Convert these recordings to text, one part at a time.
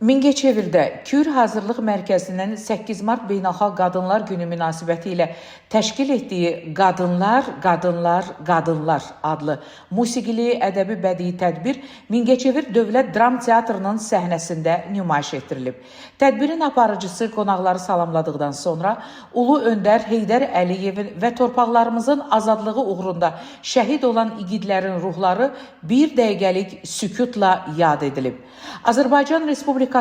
Mingəçevirdə Kür Hazırlıq Mərkəzinin 8 mart Beynəlxalq Qadınlar Günü münasibəti ilə təşkil etdiyi Qadınlar adlı musiqili, ədəbi bədii tədbir Mingəçevir Dövlət Dram Teatrının səhnəsində nümayiş etdirilib. Tədbirin aparıcısı qonaqları salamladıqdan sonra Ulu Öndər Heydər Əliyevin və torpaqlarımızın azadlığı uğrunda şəhid olan igidlərin ruhları bir dəqiqəlik sükutla yad edilib. Azərbaycan Respublikasının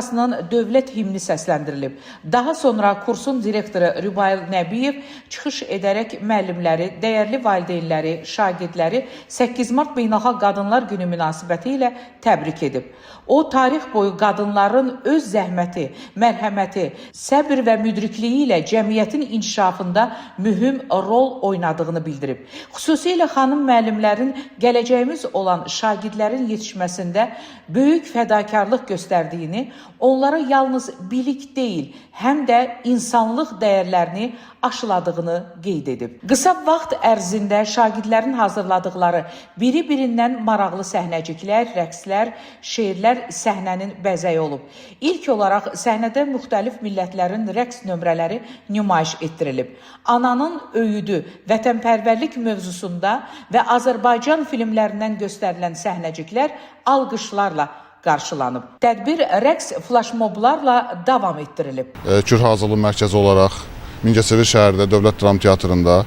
dövlət himni səsləndirilib. Daha sonra kursun direktoru Rübayıl Nəbiyev çıxış edərək müəllimləri, dəyərli valideynləri, şagirdləri 8 mart Beynəlxalq Qadınlar Günü münasibəti ilə təbrik edib. O, tarix boyu qadınların öz zəhməti, mərhəməti, səbr və müdrikliyi ilə cəmiyyətin inkişafında mühüm rol oynadığını bildirib. Xüsusilə xanım müəllimlərin gələcəyimiz olan şagirdlərin yetişməsində böyük fədakarlıq göstərdiyini, onlara yalnız bilik deyil, həm də insanlıq dəyərlərini aşıladığını qeyd edib. Qısa vaxt ərzində şagirdlərin hazırladıqları biri-birindən maraqlı səhnəciklər, rəqslər, şeirlər səhnənin bəzəyi olub. İlk olaraq səhnədə müxtəlif millətlərin rəqs nömrələri nümayiş etdirilib. Ananın öyüdü, vətənpərvərlik mövzusunda və Azərbaycan filmlərindən göstərilən səhnəciklər alqışlarla qarşılanıb. Tədbir rəqs flaşmoblarla davam etdirilib. Kür Hazırlıq Mərkəzi olaraq Mingəçevir şəhərdə Dövlət Dram Teatrında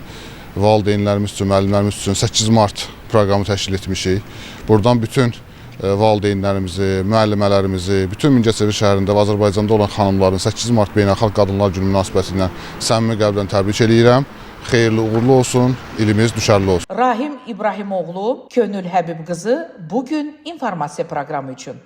valideynlərimiz üçün, müəllimlərimiz üçün 8 mart proqramı təşkil etmişik. Buradan bütün valideynlərimizi, müəllimələrimizi, bütün Mingəçevir şəhərində və Azərbaycanda olan xanımların 8 mart Beynəlxalq Qadınlar Günü münasibətilə səmimi qəlbdən təbrik edirəm. Xeyirli uğurlu olsun, ilimiz düşərli olsun. Rahim İbrahimoğlu, Könül Həbib qızı bugün informasiya proqramı üçün.